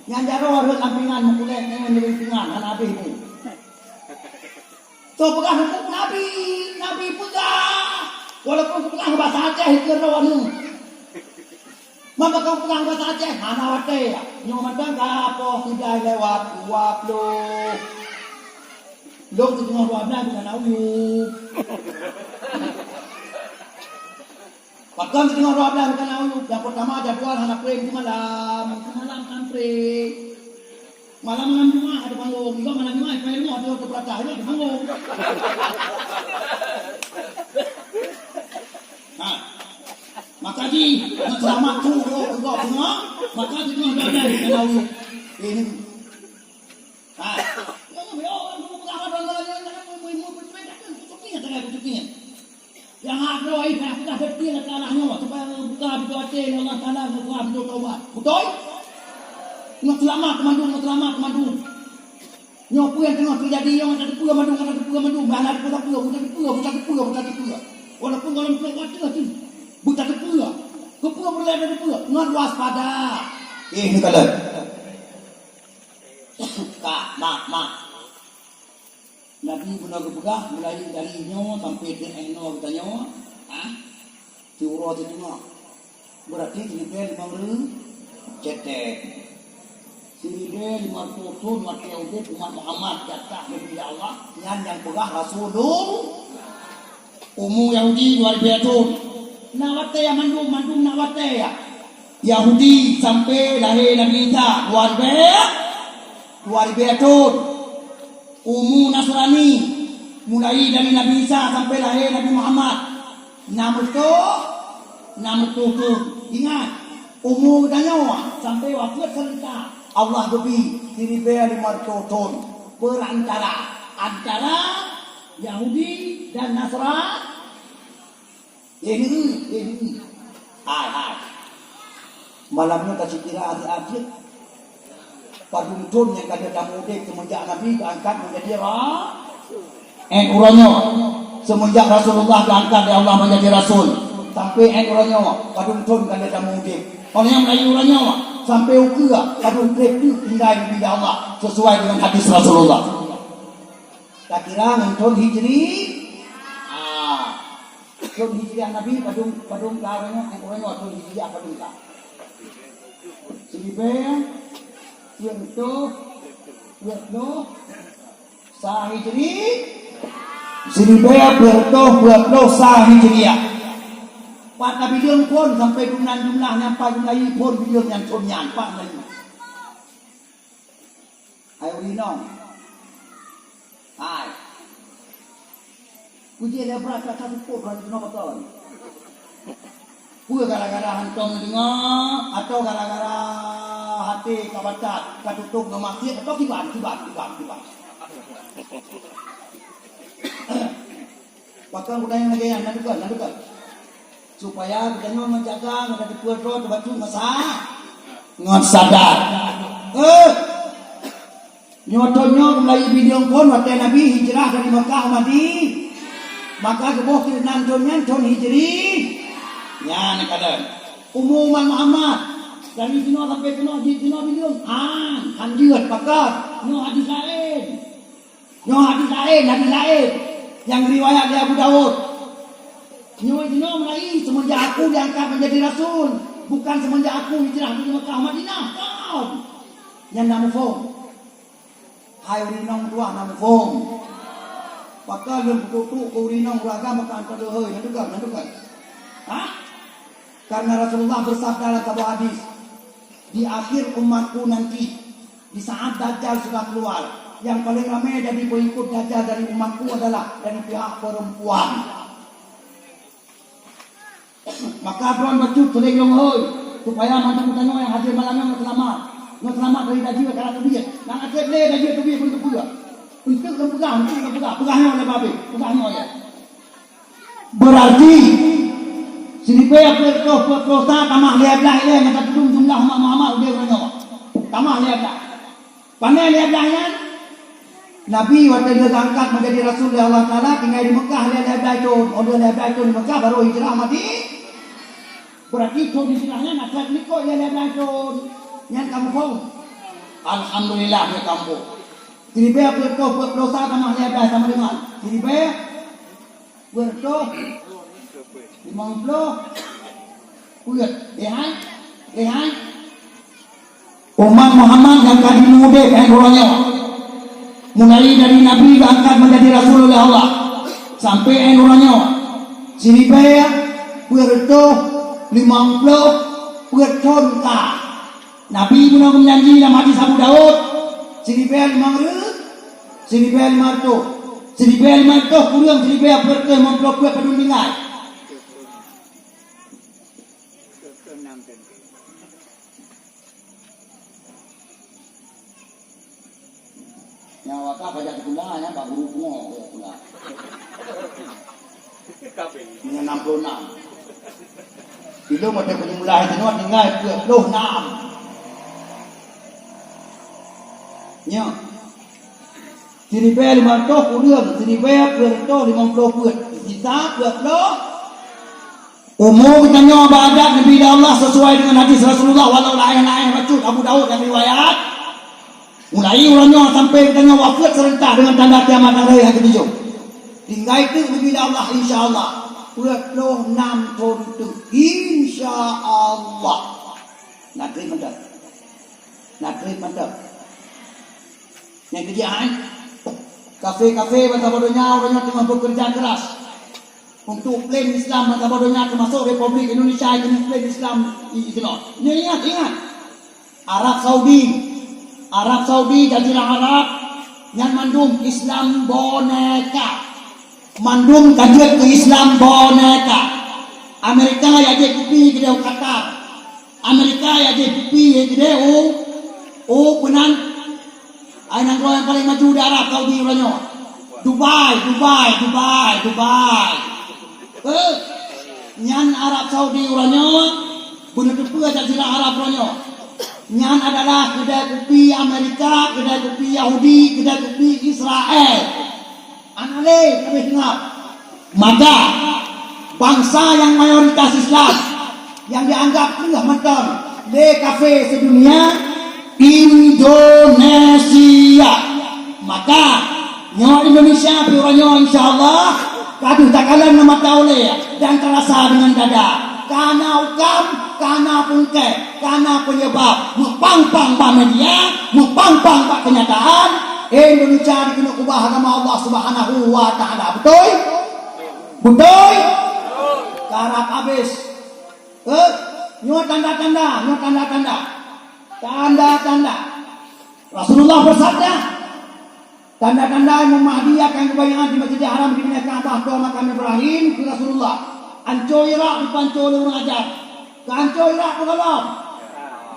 Yang jaro harus sampingan mukulek dengan lingkungan Nabi itu. So pegang hukum Nabi pegang. Walaupun pegang bahasa Aceh itu rawan. Maka kau pegang bahasa Aceh mana wate? Nyomatang kapo tidak lewat uap lo. Lo tu tengah uapnya dengan auyuk. Bahkan setengah dua belas bukan auyuk. Yang pertama jadwal anak pray itu malam kan pray. Malam Jumat ada panggung. Juga malam Jumat pray rumah ada berata ada panggung. Maka di selamat tu juga semua. Maka di tengah dua belas bukan auyuk. Ini. Yang ada itu kita betul tanahnya supaya buka berdoa Allah Taala buka berdoa taubat. Betul? Nak selamat teman-teman. Nyopu yang tengah terjadi yang ada pula mandung, mana ada pula. Walaupun dalam keluarga tu buta pula. Kepula berada di pula. Ngan waspada. Ini kalau. Mak. Nabi guna kepegah mulai dari nyawa sampai ke eno kita nyawa. Tiurut itu nyawa. Berarti tinipel bangru cetek. Siride 50 tahun mati umat Muhammad jatah Nabi Allah yang pegah Rasulullah. Umu Yahudi 2000 tahun. Nawate ya mandum nawate ya. Yahudi sampai lahir Nabi Isa 2000 tahun. Umu Nasrani mulai dari Nabi Isa sampai lahir Nabi Muhammad 60 ingat umur dan nyawa sampai waktu cerita Allah lebih 350 tahun perantara antara Yahudi dan Nasrani ini hai malamnya kasih kira adik-adik Padungtun yang kada tamudik semenjak Nabi diangkat menjadi uranyo semenjak Rasulullah diangkat oleh Allah menjadi Rasul sampai uranyo padungtun kada tamudik orang yang melayu uranyo sampai ukira padungtun itu tinggal di bidang Allah sesuai dengan hadis Rasulullah. Tak kira mentun hijri tun hijri Nabi padung uranyo tun hijri padung ka sibe Yaitu sah hijri 1400 sah hijriah pada bilion pun sampai jumlah nyampai jumlah pun bilion yang sonyan pak lagi. Ayo Rino. Hai. Puji dia berasa satu pun berarti kenapa betul. Puji gara-gara hantam dengar atau gara-gara hati kabacat katutup ngemaksir atau kibat. Pakar budaya lagi yang nandukan. Supaya kita menjaga kita dipuat-puat bantu ngon sadar. Nyotonyo mulai video pun waktu Nabi hijrah dari Mekah Madinah. Maka keboh kita nantonnya ton hijri. Ya ni kadang. Umuman Muhammad dari Cina sampai Cina video. Kan jiat pakar. Nyo hadis lain. Hadis lain. Yang riwayat dari Abu Dawud. Nyo mulai semenjak aku diangkat menjadi rasul. Bukan semenjak aku hijrah dari Mekah Madinah. Kau. Yang nama Fong. Hai Rinong tua nama Fong. Pakar yang betul-betul Rinong beragama makan pada hei. Nandukan. Karena Rasulullah bersabda dalam sebuah hadis. Di akhir umatku nanti. Di saat Dajjal sudah keluar. Yang paling ramai dari pengikut Dajjal dari umatku adalah dari pihak perempuan. Maka tuan becut sering yang hei. Supaya mantan-mantan yang hadir malamnya selamat dari Dajjal karena dia. Nak asyik leh Dajjal tu dia pun terpulang. Untuk pegang. Pegangnya oleh babi. Pegangnya oleh. Berarti sini payah perkosa tamah lihat-lihat ini maka jumlah Muhammad dia bernyawa. Tamah lihat-lihat. Pandai lihat-lihatnya. Nabi waktu dia angkat menjadi Rasul Allah Ta'ala tinggal di Mekah lihat-lihat itu. Order lihat-lihat itu di Mekah baru hijrah mati. Berarti itu hijrahnya nak ni kok lihat-lihat itu. Yang kamu tahu. Alhamdulillah dia kampung. Sini payah perkosa tamah lihat-lihat sama dengan. Sini payah berdoa 50 Lihat umat Muhammad yang tadi muda orangnya mulai dari Nabi diangkat menjadi Rasul oleh Allah sampai orangnya sini bayar berdoa 50 bertonta Nabi pun menjanji dalam hadis Abu Dawud sini bayar 5 sini bayar 500 sini bayar 500 kurang sini bayar berdoa 50 pedundingan nyawa kah pajak kulanya Pak Guru Bungo pula. Dengan 66. Bilo mata penjumlah itu tinggal 26. Nya. Sini bel 500 kurang, sini bel 50 pun. Kita 20. Umum kita nyawa badat Nabi Allah sesuai dengan hadis Rasulullah walau lain-lain macam Abu Dawud yang riwayat. Mulai orangnya sampai dengan wafat serentak dengan tanda kiamat hari yang ketujuh. Tinggal itu bila Allah insya-Allah. 26 tahun itu insya-Allah. Nak terima mantap. Yang kerjaan kafe-kafe masa bodohnya orangnya cuma bekerja keras. Untuk plan Islam masa bodohnya termasuk Republik Indonesia ini plan Islam itu. Ingat. Arab Saudi Jazirah Arab yang mandum Islam boneka. Mandum kajian ke Islam boneka. Amerika ya je kupi gede Qatar. Amerika ya je kupi gede benan. Aina yang paling maju di Arab Saudi orangnya. Dubai. Nyan Arab Saudi orangnya benar betul Jazirah Arab orangnya. Yang adalah kedai kopi Amerika, kedai kopi Yahudi, kedai kopi Israel. Anale kami dengar. Maka bangsa yang mayoritas Islam yang dianggap rendah macam de kafe sedunia Indonesia. Maka nyawa Indonesia piranyo insyaallah kaduh takalan nama taule dan terasa dengan dada. Karena ukam, karena pungke, karena penyebab mupang-pang pak media, mupang-pang pak kenyataan Indonesia dikena kubah agama Allah Subhanahu wa taala. Betul? Karena habis Nyuat tanda-tanda. Tanda-tanda. Rasulullah bersabda, tanda-tanda yang memahdiakan kebanyakan di Masjidil Haram di Madinah Ka'bah doa makam Ibrahim ke Rasulullah. Anco Irak dipanco oleh orang ajar. Ke Anco Irak pengalam.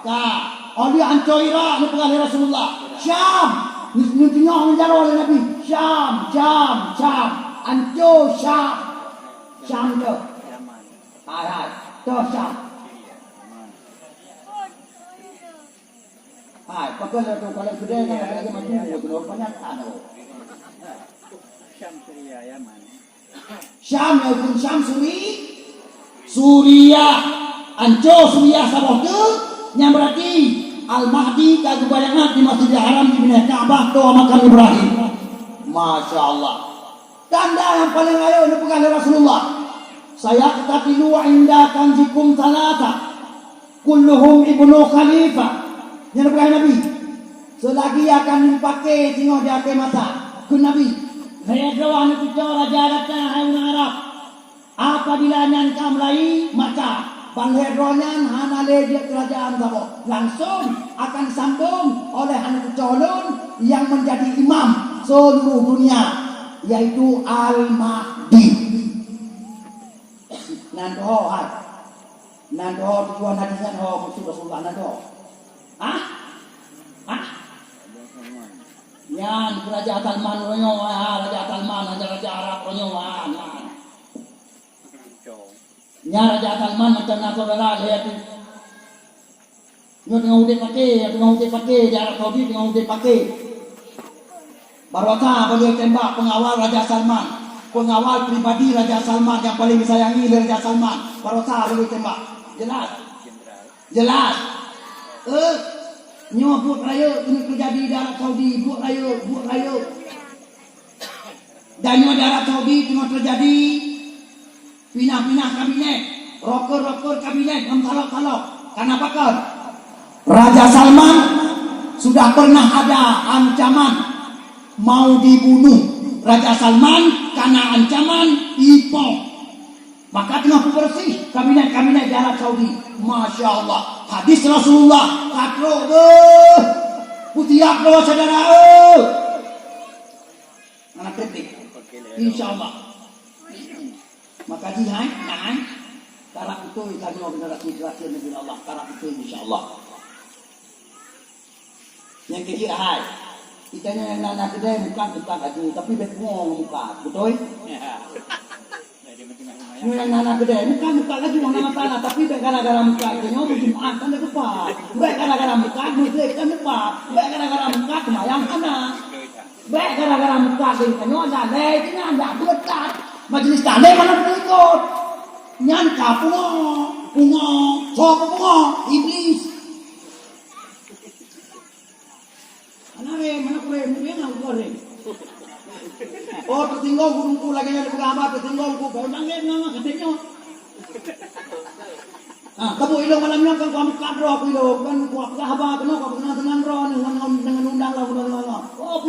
Ka, oleh Anco Irak ni pengalih Rasulullah. Syam, ni tengok menjara oleh Nabi. Syam. Anco Syam. Syam tu. Hai. Tu Syam. Hai, pakai tu kalau kedai kan ada macam tu, banyak ada. Syam Syria Yaman. Syam itu Syam Suriah. Anco Suriah sabah tu yang berarti Al-Mahdi dan kebanyakan di Masjidil Haram di Madinah Ka'bah doa makam Ibrahim. Masya Allah. Tanda yang paling ayo dipegang oleh Rasulullah. Saya ketatilu inda kanzikum salata. Kulluhum ibnu Khalifah. Yang dipegang Nabi. Selagi akan dipakai tengok dia akan mata ke Nabi. Saya doa ni kita raja datang hai orang Arab. Apabila nyan kam lai maka Bangheronyan hanale dia kerajaan sama. Langsung akan sambung oleh anak calon yang menjadi imam seluruh dunia, yaitu Al-Mahdi. Nandoh hai. Nandoh tujuan hadisnya ho musuh Rasulullah nandoh. Yan Raja Salman ronyo Raja Salman Raja Arab ronyo nya Raja Salman macam nak saudara lihat tu. Nyo tengah udah pakai di Arab Saudi tengah udah pakai. Barwata boleh tembak pengawal Raja Salman, pengawal pribadi Raja Salman yang paling disayangi Raja Salman. Barwata boleh tembak. Jelas. Nyo buat raya ini terjadi di Arab Saudi, buat raya. Dan nyo di Arab Saudi tengah terjadi pindah-pindah kabinet, roker kabinet, talok-talok. Kenapa kan? Raja Salman sudah pernah ada ancaman mau dibunuh Raja Salman karena ancaman IPO. Maka tengah bersih kabinet-kabinet di Arab Saudi. Masya Allah. Hadis Rasulullah. Katro putiak doa saudara. Anak kritik. Insya Allah. Maka jihad, taraf itu kami mau generasi Nabi Allah. Taraf itu insyaAllah. Yang ketiga hai, kita yang anak kedai bukan aja, tapi betulnya muka, betul? Yang anak kedai bukan lagi orang tanah, tapi gara-gara muka itu nyawa Jumat kan depan. Gara-gara muka muslim kan depan. Gara-gara muka kemayang anak. Gara-gara muka itu nyawa dalai, itu anda berat. Majelis dalai mana pun ikut. Nyan pungo, sopo iblis. Mana mungkin aku goreng. Oh, tertinggal burungku lagi ada berapa? Tertinggal ku, baru nangis katanya. Kamu ilmu malamnya kan kamu kadro aku ilmu kan ku apa sahabat kenapa aku tenang ron dengan undang lah undang. Oh,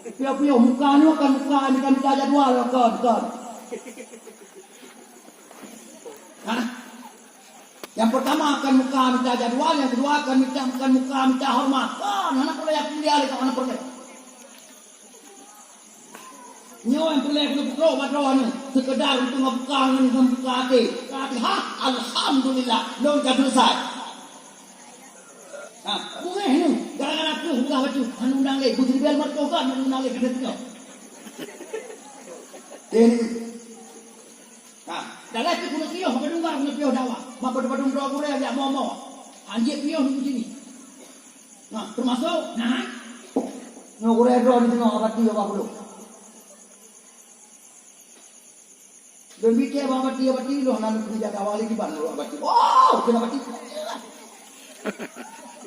Pio mukanya kan muka ini kan kita jadwal kan. Yang pertama akan muka minta jadwal, yang kedua akan muka minta hormat. Anak perlu yang pilih alih ke anak perlu. Nyawa yang perlu yang madro ni sekedar untuk membuka hati. Alhamdulillah, belum selesai. Boleh ni, gara-gara tu buka baju, undang leh, putri biar mereka kan undang leh kata tu. Ini. Dalam tu punya pio, apa dengar punya pio dawa. Maka badung doa boleh ada mau. Anjir pio di sini. Termasuk ngore doa di tengah abad dia apa dulu. Dan bikin abad dia loh nanti punya jaga wali di mana abad dia. Oh, kenapa dia?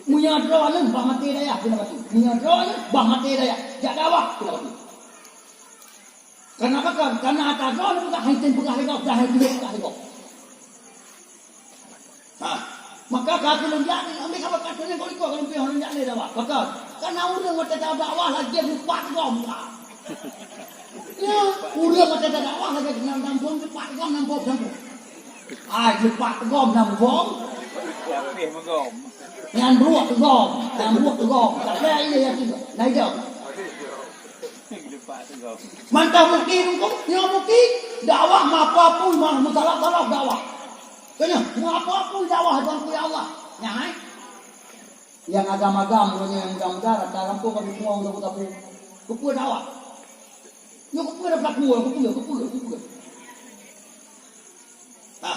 Punya doa ni bah mati daya, kenapa dia? Punya doa ni bah mati daya. Jaga awak, kenapa dia? Kenapa kan? Karena atas doa ni bukan hanya bukan hegok, dah hegok. Maka kata lonjak ni ambil kabar katanya kau ikut kalau pihak lonjak ni dah pak. Maka karena udah mata dakwah lagi empat gom. Ya, udah mata dakwah lagi enam pun empat gom. ai lepak tegom nang gom. Tapi menggom. Yang beruak tegom. Tak ada ini yang naik dah. Lepas menggom. Mantap mungkin kau, yang mungkin dakwah apa pun mah mutalak dakwah. Kena, apa pun dakwah Tuhan ku ya Allah. Nyai. Yang agama-agama yang mudah-mudahan dalam tu kami semua untuk tahu. Kupu dakwah. Yo kupu dah kupu. Nah,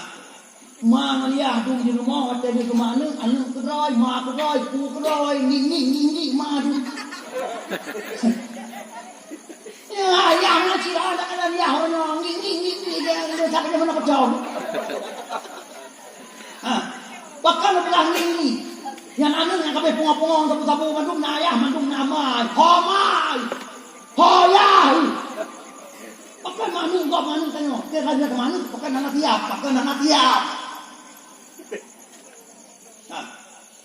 mana dia tu di rumah ada di mana anu kerai, mak kerai, ku kerai, ni madu. Ya, yang nak cira ada dia orang ni dia tak ada mana kacau. Ah, bahkan belah ni. Yang anu yang kami punga-punga tabu-tabu mandung nayah, mandung namai, homai. Hoyai. Pakai manu tengok. Dia kata ke mana? Pakai anak tiap.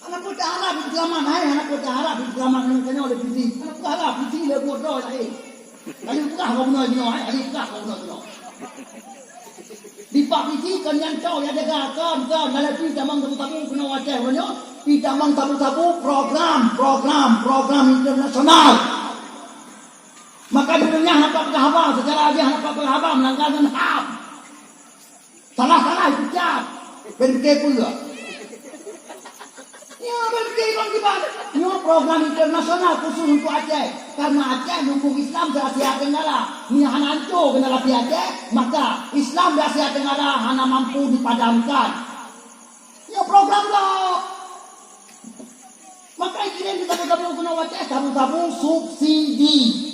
Anak pun Arab di kelaman, anak pun Arab di kelaman yang tengok oleh piti. Anak pun Arab piti le bodoh lagi. Ayo buka kau benar dino. Di pak piti kan yang kau ya jaga kan dalam piti tamang tabu-tabu kena wajah banyak. Piti tamang tabu-tabu program internasional. Maka dunia hendak berhaba secara dia hendak berhaba melanggarkan HAM. Salah itu jat. Berfikir pula. Ya berfikir orang dibalik. Ini program internasional khusus untuk Aceh. Karena Aceh dukung Islam di Asia Tenggara. Ini hananco kena di Aceh. Maka Islam di Asia Tenggara hanya mampu dipadamkan. Ya program lah. Maka ini kita tabu-tabu kena Aceh. Tabu-tabu subsidi.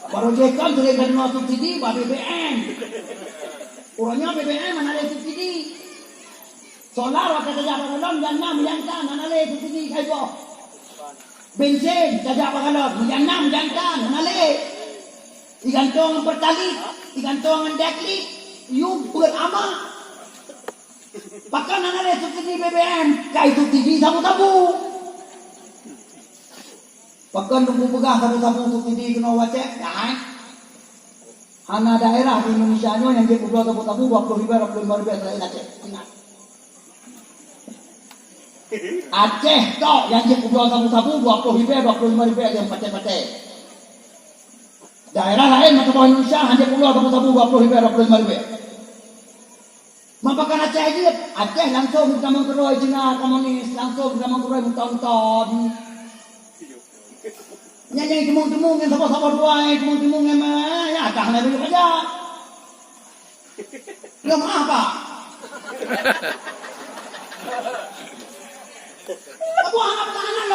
Baru jekan sudah dari subsidi BBM. Orangnya BBM mana ada subsidi? Solar waktu kerja bagalon dan 6 jantan mana ada subsidi kayak tu. Bensin kerja bagalon yang 6 jantan mana ada. Ikan tong pertalit, ikan tong dekli, you berama. Bahkan mana ada subsidi BBM kayak subsidi tabu-tabu. Bahkan tunggu pegang tabu-tabu subsidi kena wacek, ya. Hana daerah di Indonesia ni yang dia berbuat tabu-tabu 20 ribu selain Aceh. Ingat. Aceh tok yang dia berbuat tabu-tabu 20 ribu yang pakai-pakai. Daerah lain macam Indonesia hanya berbuat tabu-tabu 20 ribu. Mapakan Aceh aja, Aceh langsung bersama keroi Cina komunis, langsung bersama keroi muntah-muntah. Nyanyi temung-temung yang sabar-sabar buai, temung-temung yang ya dah nak dulu aja. Ya maaf Pak. Apa anak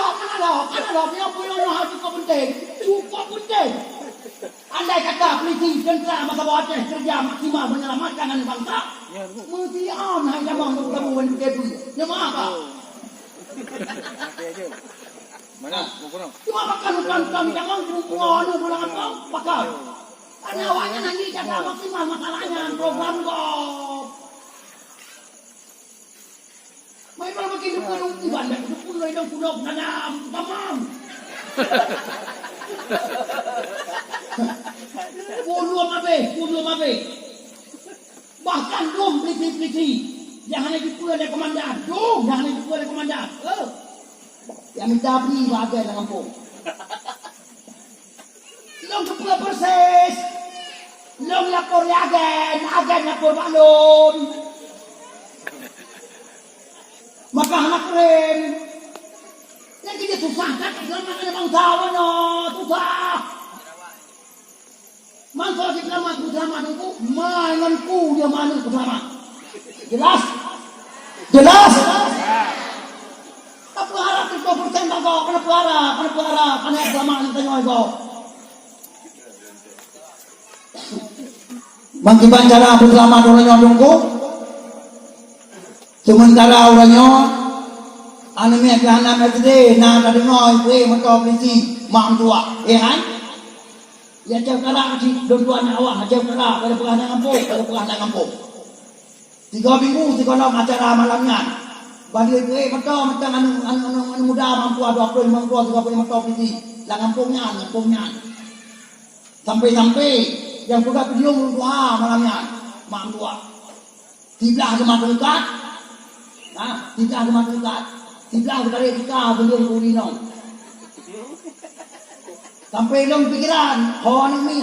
lo, dia punya hal cukup penting. Andai kata polisi tentera masa Aceh kerja maksimal menyelamatkan bangsa, mesti hanya zaman bertemu dengan Ya maaf Pak. Mana? Kurang. Cuma makan jangan buang pulang apa pakai. Karena awalnya nanti jaga maksimal masalahnya program kok. Mai malah makin dukung ibadah, dukung lagi dong pulak tanam, tamam. Puluh mabe. Bahkan dom peliti. Jangan lagi pula ada komandan. Jangan lagi pula ada komandan. Yang minta beli bagai dalam kampung. Long kepala persis. Long lapor agen lapor balon. Maka anak keren. Yang dia susah tak selama ada bangsa mana susah. Mangsa di selamat itu mainanku dia mana selamat. Jelas. Apa harap itu persen tak kau? Kenapa harap? Karena agama yang tengok kau. Mangkiban cara bersama orangnya dongko. Sementara orangnya anime kerana mesde na tadi ngoi kue mentau polisi mak tua, kan? Ya jauh kalah di dua awak jauh kalah pada penganan kampung. 3 minggu 3 acara malamnya. Bagi macam anu muda mampu ada 25 30 mentau polisi. Lah kampungnya. Sampai yang pegang video doa malamnya, mak tua. Tiblah ke mata ikat. Nah, tiblah ke mata ikat. Tiblah ke tarik ikat beliau kulinong. Sampai long pikiran, hawa ni.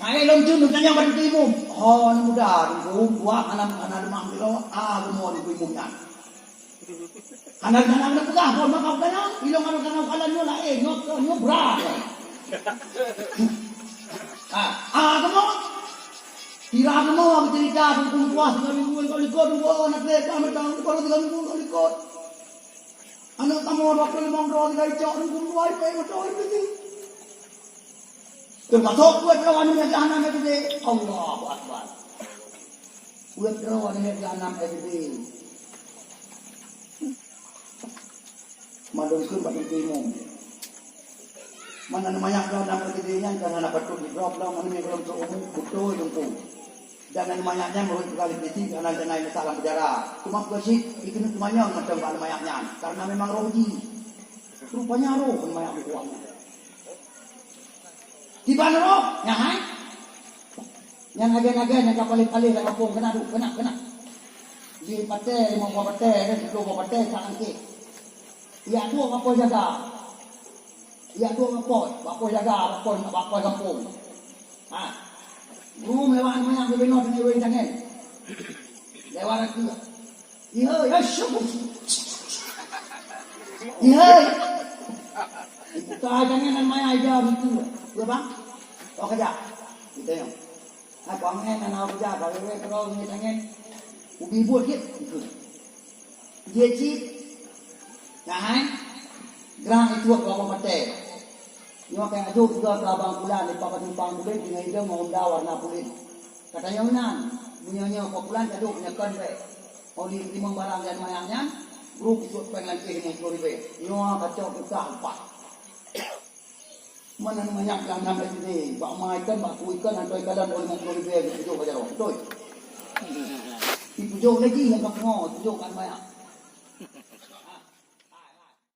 Nah, long jun tanya pada timu. Hawa ni muda, buat anak-anak mak bilo, semua di ibunya. Anak-anak nak pegang, kalau mak kau kena, ilong anak-anak kalan nyo lah, nyo berat. Semua. Tira semua bercerita tentang puas dengan kau ikut anak mereka mentang kalau dengan kau ikut. Anak kamu waktu limang orang dari cok dan kumpulan itu macam itu. Termasuk buat rawan yang jahanam itu. Allahu Akbar. Buat rawan yang jahanam itu. Madungkun pada timu. Mana namanya jahanam itu yang karena patut di drop down mana yang belum umum betul itu. Jangan banyaknya menurut kali kritik karena jangan salah penjara. Cuma bersih ikut semuanya macam kalau banyaknya karena memang roji. Rupanya roh banyak uangnya. Di mana roh? Yang yang agen-agen yang kapal-kapal yang kampung kena. Di pate mau pate dan dua pate tak angkat. Ya dua apa jaga. Ya dua apa jaga apa kampung. Lewat banyak bebenot ni wei jangan. Lewat aku. Ya syukur. Kita jangan main aja gitu. Ya bang. Kau kerja. Kita yang. Kau main anak kerja kalau wei kalau ni jangan. Ubi buat gitu. Dia cip. Jangan. Gerang itu apa mate. Nyo kaya aduk juga ke abang pulan di papat numpang bulan dengan ide mau warna kulit. Katanya menang, bunyinya populan aduk nyekan be. Oli timang barang dan mayangnya, grup ikut pengen ke 50 ribu. Nyo kacau kita 4. Mana banyak yang nampak ini, bak mai ikan, bak ikan, antoi kalan 50 ribu gitu aja roh. Betul. Dipujuk lagi yang kau pujuk kan banyak.